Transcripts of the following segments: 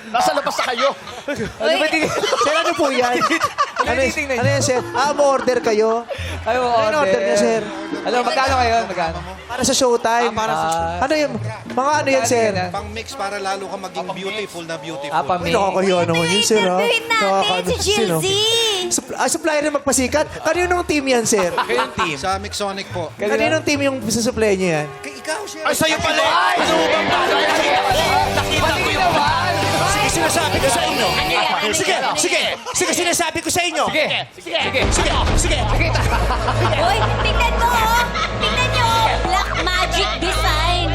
Nasa labas na kayo. Ano ba tingin? Sir, ano po yan? Ano yung tingnan Ano yan, sir? Mo-order kayo? Ano mo Ano order niya, sir? Alam, magkano kayo? Magkano? Para sa showtime. Para sa Ano yan? Mga ano yan, sir? pang-mix para lalo ka maging beautiful na beautiful. Ah, Ay, pami. nakakahiya naman yun, sir, ha? Interviewin natin si Jill Z. Supplier na magpasikat? Kaninong team yan, sir? Kayong team. Sa Mixonic po. Kaninong team yung susupply niyo yan? Ikaw, siya. Ay, sa'yo pala. Ano bang bagay? Nakita ko yung Sige, sinasabi ko sa inyo. Sige, sinasabi ko sa inyo. Sige. Uy, tingnan mo, oh. Tingnan nyo, oh. Black Magic Design.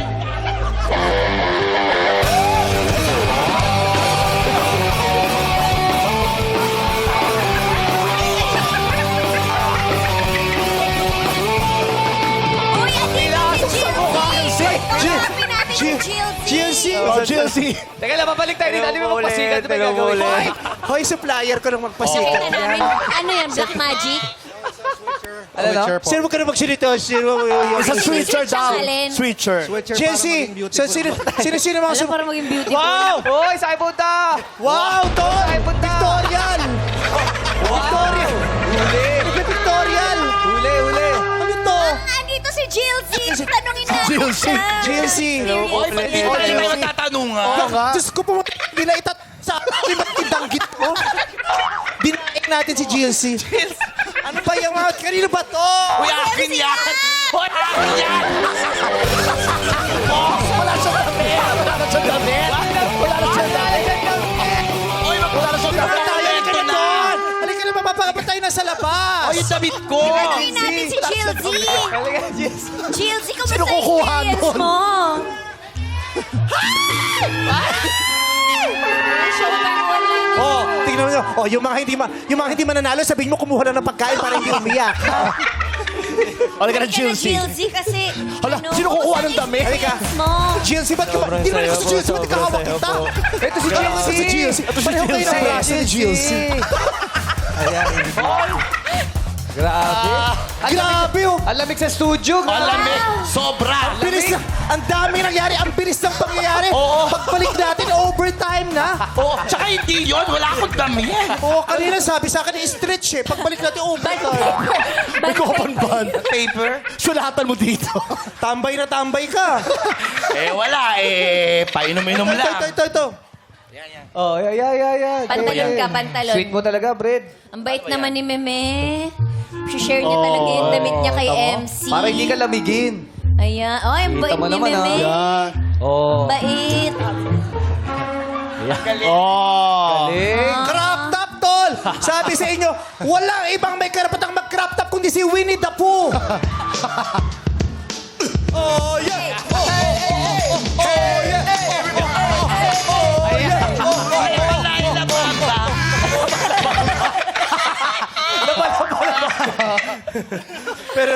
Uy, andito si Jill Z. Hanapin natin si Jill Z. GLC. Teka lang, babalik tayo dito. Ano mo magpasikat? Ano ba yung gagawin? Hoy, supplier ko nang magpasikat. Tingnan namin. Ano yan, Black Magic? Ano no? Switcher po. Sir, huwag ka na magsalita. Sir, Sa switcher daw. Alin? Switcher. Switcher GLC. para maging beautiful. Sino mga Alam, para maging beautiful. Wow! Hoy, saan kayo punta? Wow, Tol! Ay, punta. Victorial! Victorial! Victorial! Huli. Ano to? Andito si Jill Z. Tanungin natin Jill Z. siya. GLC. Oy, ba't di tayo tayo magtatanungan? Diyos ko po, bila itat sa akin, ba't tinanggit mo? Dinaik natin si GLC. Ano ba yung mga, kanino ba to? Uy, akin yan! Uy, akin yan! Oh, wala siyang damit! Wala na siyang damit! Wala na siyang damit! Uy, wala na siyang damit! Halika na doon! Halika na, mapapakapatay na sa labas! Uy, yung damit ko! Tanungin natin si Jill Z. Halika, Jess. Jill Z, kumusta Sino kukuha experience nun? mo? Showtime online. Oh, tingnan mo nyo. Oh, yung mga hindi mananalo, sabihin mo kumuha lang ng pagkain para hindi umiyak. Halika na, Halika Jill na, Z. Jill Z, kasi... Hala, sino kukuha ng damit? Halika. mo. GLC, ba't ka ba? Hindi naman ako sa GLC, ba't ikahawak kita? Ito si Ito si GLC. Pareho kayo ng braso ni GLC. Grabe. Grabe oh! Ang lamig sa studio. Malamig. Sobra. Bilis na, ang dami nangyari, ang bilis ng pangyayari. Oo. Pagbalik natin, overtime na. Oo, tsaka hindi yun. Wala akong damit. Oo, kanina sabi sa akin, stretch eh. Pagbalik natin, overtime. Nagkapanban. Paper. Sulatan mo dito. Tambay na tambay ka. Wala. Painom-inom lang. Ito. Oh, yeah. Pantalon ka, pantalon. Sweet mo talaga, Fred. Ang bait naman ni Meme. Share niya talaga yung damit niya kay MC. Para hindi ka lamigin. Ayan. Oh, ang Kita bait mo ni naman, Meme. Oh. Bait. Oh. Galing. Crop top, tol! Sabi sa inyo, walang ibang may karapatang mag-crop top kundi si Winnie the Pooh. Oh, yeah! Pero